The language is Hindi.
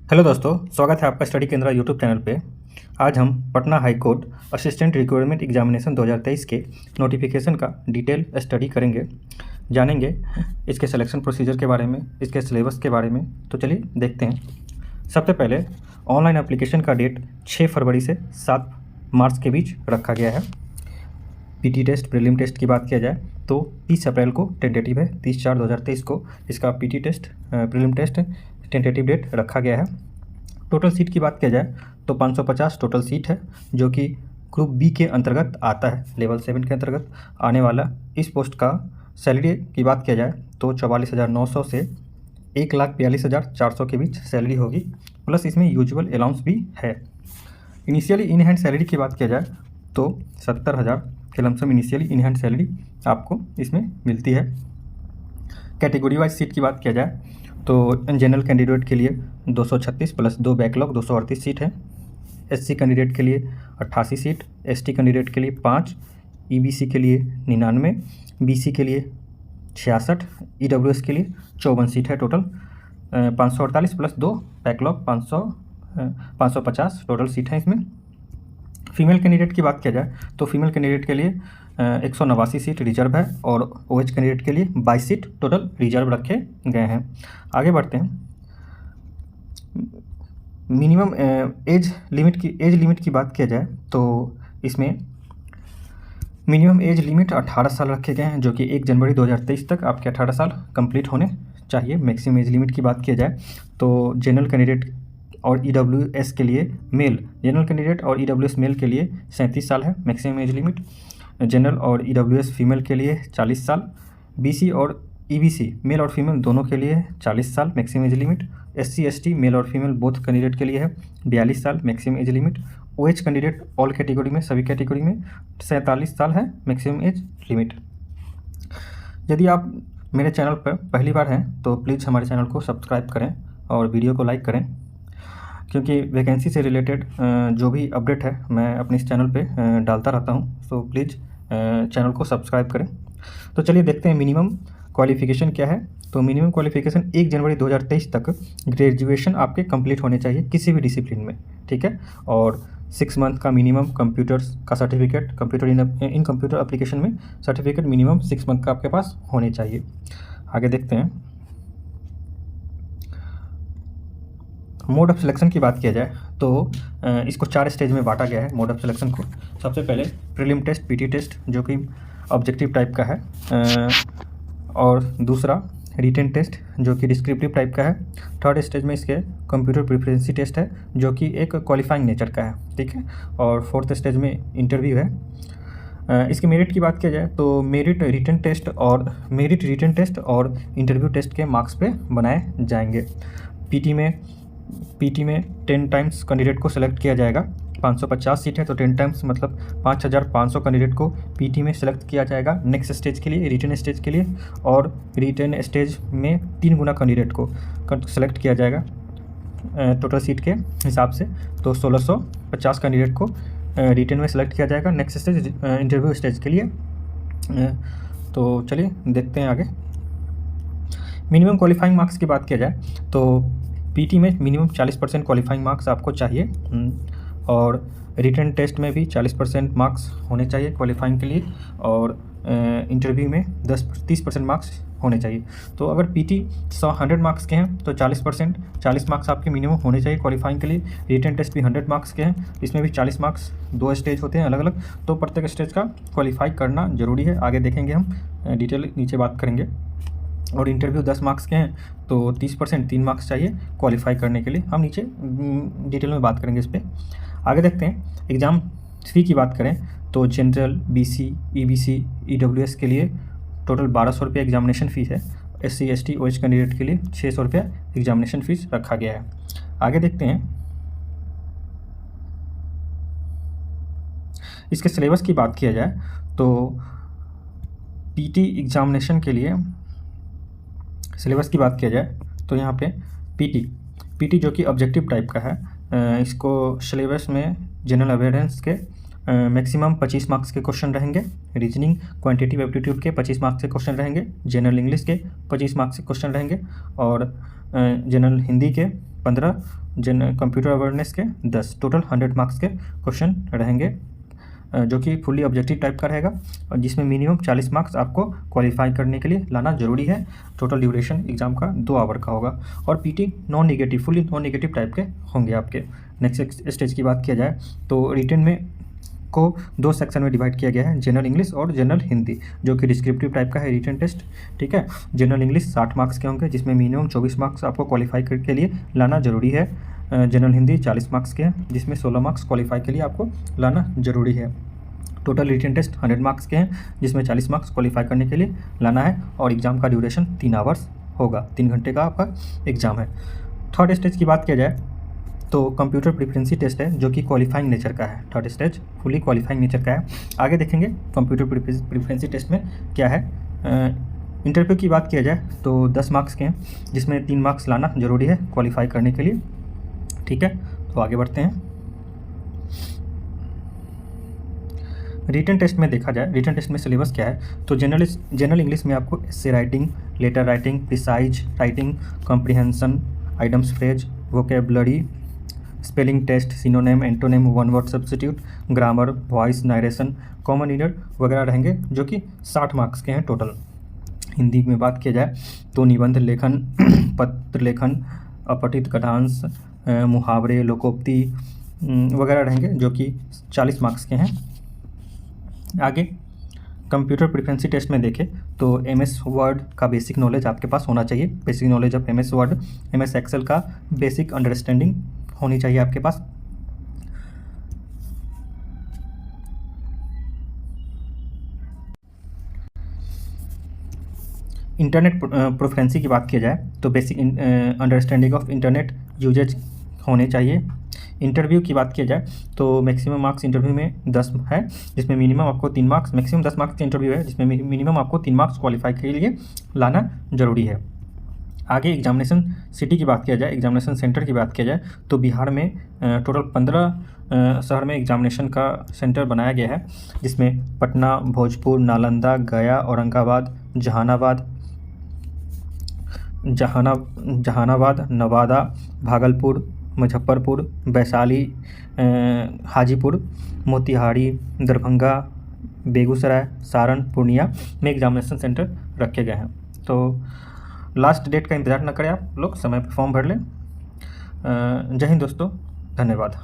हेलो दोस्तों, स्वागत है आपका स्टडी केंद्र यूट्यूब चैनल पे। आज हम Patna high court assistant requirement examination 2023 के नोटिफिकेशन का डिटेल स्टडी करेंगे, जानेंगे इसके सिलेक्शन प्रोसीजर के बारे में, इसके सिलेबस के बारे में। तो चलिए देखते हैं। सबसे पहले ऑनलाइन एप्लीकेशन का डेट 6 फरवरी से 7 मार्च के बीच रखा गया है। पीटी टेस्ट, प्रीलिम टेस्ट की बात किया जाए तो 30 अप्रैल को टेंटेटिव है। 30/4/2023 को इसका PT test, prelim test tentative date रखा गया है। टोटल सीट की बात किया जाए तो 550 टोटल सीट है, जो कि ग्रुप बी के अंतर्गत आता है, लेवल 7 के अंतर्गत आने वाला। इस पोस्ट का सैलरी की बात किया जाए तो 44,900 से 1,42,400 के बीच सैलरी होगी, प्लस इसमें यूजुअल अलाउंस भी है। इनिशियली इन हैंड सैलरी की बात किया जाए तो 70,000 के lump sum initially in hand salary आपको इसमें मिलती है। कैटेगरी वाइज सीट की बात किया जाए तो जनरल कैंडिडेट के लिए 236 प्लस 2 बैकलॉग 238 सीट है। एससी कैंडिडेट के लिए 88 सीट, एसटी कैंडिडेट के लिए 5, ईबीसी के लिए 99, बीसी के लिए 66, ईडब्ल्यूएस के लिए 54 सीट है। Total 548 plus 2 backlog 550 total seat है इसमें। फीमेल कैंडिडेट की बात किया जाए तो फीमेल कैंडिडेट के लिए 189 सीट रिजर्व है और ओएच कैंडिडेट के लिए 22 सीट टोटल रिजर्व रखे गए हैं। आगे बढ़ते हैं। मिनिमम एज लिमिट की बात किया जाए तो इसमें मिनिमम एज लिमिट 18 साल रखे गए हैं, जो कि 1 जनवरी 2023 तक आपके 18 साल कंप्लीट होने चाहिए। मैक्सिमम एज लिमिट की बात किया जाए तो जनरल कैंडिडेट और ईडब्ल्यूएस के लिए मेल, जनरल कैंडिडेट और ईडब्ल्यूएस मेल के लिए 37 साल है मैक्सिमम एज लिमिट। जनरल और ईडब्ल्यूएस फीमेल के लिए 40 साल। बीसी और ईबीसी मेल और फीमेल दोनों के लिए 40 साल maximum age limit. SC ST male और फीमेल बोथ कैंडिडेट के लिए है 42 साल maximum age limit. OH candidate all category में, सभी कैटेगरी में 47 साल है मैक्सिमम एज लिमिट। यदि आप मेरे चैनल पर पहली बार हैं तो प्लीज़ हमारे चैनल को सब्सक्राइब करें और वीडियो को लाइक करें, क्योंकि वैकेंसी से रिलेटेड जो भी अपडेट है मैं अपने इस चैनल पे डालता रहता हूँ। सो प्लीज़ चैनल को सब्सक्राइब करें। तो चलिए देखते हैं मिनिमम क्वालिफ़िकेशन क्या है। तो मिनिमम क्वालिफ़िकेशन 1 जनवरी 2023 तक ग्रेजुएशन आपके कंप्लीट होने चाहिए किसी भी डिसिप्लिन में, ठीक है। और 6 मंथ का मिनिमम कंप्यूटर्स का सर्टिफिकेट, कंप्यूटर इन कंप्यूटर एप्लीकेशन में सर्टिफिकेट मिनिमम 6 मंथ का आपके पास होने चाहिए। आगे देखते हैं। मोड ऑफ सिलेक्शन की बात किया जाए तो इसको 4 स्टेज में बांटा गया है मोड ऑफ सिलेक्शन को। सबसे पहले प्रीलिम टेस्ट, पीटी टेस्ट, जो कि ऑब्जेक्टिव टाइप का है, और दूसरा रिटन टेस्ट जो कि डिस्क्रिप्टिव टाइप का है। थर्ड स्टेज में इसके कंप्यूटर प्रिफरेंसी टेस्ट है, जो कि एक क्वालिफाइंग नेचर का है, ठीक है। और फोर्थ स्टेज में इंटरव्यू है। इसके मेरिट की बात किया जाए तो मेरिट रिटन टेस्ट और इंटरव्यू टेस्ट के मार्क्स पे बनाए जाएंगे। पीटी में 10 टाइम्स कैंडिडेट को सिलेक्ट किया जाएगा। 550 सीट है तो 10 टाइम्स मतलब 5,500 कैंडिडेट को पीटी में सिलेक्ट किया जाएगा नेक्स्ट स्टेज के लिए, रिटन स्टेज के लिए। और रिटन स्टेज में 3 गुना कैंडिडेट को सिलेक्ट किया जाएगा टोटल सीट के हिसाब से। तो 1,650 कैंडिडेट को रिटन में सिलेक्ट किया जाएगा नेक्स्ट स्टेज, इंटरव्यू स्टेज के लिए। तो चलिए देखते हैं आगे। मिनिमम क्वालिफाइंग मार्क्स की बात किया जाए तो पीटी में मिनिमम 40% क्वालिफाइंग मार्क्स आपको चाहिए, और रिटन टेस्ट में भी 40% मार्क्स होने चाहिए क्वालिफाइंग के लिए, और इंटरव्यू में 30% मार्क्स होने चाहिए। तो अगर पीटी 100 मार्क्स के हैं तो 40 मार्क्स आपके मिनिमम होने चाहिए क्वालिफाइंग के लिए। रिटन टेस्ट भी 100 मार्क्स के हैं, इसमें भी 40 मार्क्स, 2 स्टेज होते हैं अलग अलग, तो प्रत्येक स्टेज का क्वालिफाई करना ज़रूरी है। आगे देखेंगे हम, डिटेल नीचे बात करेंगे। और इंटरव्यू 10 मार्क्स के हैं तो 30% 3 मार्क्स चाहिए क्वालिफाई करने के लिए। हम नीचे डिटेल में बात करेंगे इस पर। आगे देखते हैं। एग्ज़ाम फ़ी की बात करें तो जनरल, बीसी, ईबीसी, ईडब्ल्यूएस के लिए टोटल 1,200 रुपये एग्जामिनेशन फ़ीस है। एससी एसटी ओएच कैंडिडेट के लिए 600 रुपये एग्जामिनेशन फ़ीस रखा गया है। आगे देखते हैं। इसके सिलेबस की बात किया जाए तो पीटी एग्जामिनेशन के लिए सिलेबस की बात किया जाए तो यहाँ पे पीटी जो कि ऑब्जेक्टिव टाइप का है, इसको सिलेबस में जनरल अवेयरनेस के मैक्सिमम 25 मार्क्स के क्वेश्चन रहेंगे। रीजनिंग, क्वांटिटेटिव एप्टीट्यूड के 25 मार्क्स के क्वेश्चन रहेंगे। जनरल इंग्लिश के 25 मार्क्स के क्वेश्चन रहेंगे। और जनरल हिंदी के 15, कंप्यूटर अवेयरनेस के 10, टोटल 100 मार्क्स के क्वेश्चन रहेंगे, जो कि फुली ऑब्जेक्टिव टाइप का रहेगा और जिसमें मिनिमम 40 मार्क्स आपको क्वालिफाई करने के लिए लाना ज़रूरी है। टोटल ड्यूरेशन एग्जाम का 2 आवर का होगा और PT non negative, fully non negative type के होंगे आपके। नेक्स्ट स्टेज की बात किया जाए तो रिटन में को 2 सेक्शन में डिवाइड किया गया है, जनरल इंग्लिश और जनरल हिंदी, जो कि डिस्क्रिप्टिव टाइप का है रिटन टेस्ट। ठीक है, जनरल इंग्लिश 60 मार्क्स के होंगे जिसमें मिनिमम 24 मार्क्स आपको क्वालिफाई के लिए लाना ज़रूरी है। जनरल हिंदी 40 मार्क्स के हैं जिसमें 16 मार्क्स क्वालिफाई के लिए आपको लाना ज़रूरी है। टोटल रिटन टेस्ट 100 मार्क्स के हैं जिसमें 40 मार्क्स क्वालिफाई करने के लिए लाना है और एग्ज़ाम का ड्यूरेशन 3 आवर्स होगा, 3 घंटे का आपका एग्ज़ाम है। थर्ड स्टेज की बात किया जाए तो कंप्यूटर प्रेफरेंसी टेस्ट है जो कि क्वालिफाइंग नेचर का है। Third stage fully qualifying nature का है। आगे देखेंगे कंप्यूटर प्रेफरेंसी टेस्ट में क्या है। इंटरव्यू की बात किया जाए तो 10 मार्क्स के हैं जिसमें 3 मार्क्स लाना ज़रूरी है क्वालिफाई करने के लिए। ठीक है, तो आगे बढ़ते हैं। रिटन टेस्ट में देखा जाए, रिटन टेस्ट में सिलेबस क्या है तो जनरल इंग्लिश में आपको essay writing, letter writing, precis writing, comprehension, items phrase, vocabulary, spelling test, synonym, antonym, one word substitute, grammar, voice, narration, common reader वगैरह रहेंगे जो कि 60 मार्क्स के हैं टोटल। हिंदी में बात किया जाए तो निबंध लेखन, पत्र लेखन, अपठित गद्यांश, मुहावरे, लोकोक्ति वगैरह रहेंगे जो कि 40 मार्क्स के हैं। आगे कंप्यूटर प्रेफरेंसी टेस्ट में देखें तो एमएस वर्ड का बेसिक नॉलेज आपके पास होना चाहिए, basic knowledge of MS Word, MS Excel का बेसिक अंडरस्टैंडिंग होनी चाहिए आपके पास। इंटरनेट प्रेफरेंसी की बात की जाए तो basic understanding of internet usage होने चाहिए। इंटरव्यू की बात किया जाए तो मैक्सिमम मार्क्स इंटरव्यू में 10 है जिसमें मिनिमम आपको 3 मार्क्स, मैक्सिमम 10 मार्क्स का इंटरव्यू है जिसमें मिनिमम आपको 3 मार्क्स क्वालिफाई के लिए लाना ज़रूरी है। आगे एग्जामिनेशन सिटी की बात किया जाए, एग्जामिनेशन सेंटर की बात किया जाए तो बिहार में टोटल 15 शहर में एग्जामिनेशन का सेंटर बनाया गया है जिसमें पटना, भोजपुर, नालंदा, गया, औरंगाबाद, जहानाबाद, नवादा, भागलपुर, मुजफ्फरपुर, वैशाली, हाजीपुर, मोतिहारी, दरभंगा, बेगूसराय, सारण, पूर्णिया में एग्जामिनेशन सेंटर रखे गए हैं। तो लास्ट डेट का इंतज़ार न करें, आप लोग समय पर फॉर्म भर लें। जय हिंद दोस्तों, धन्यवाद।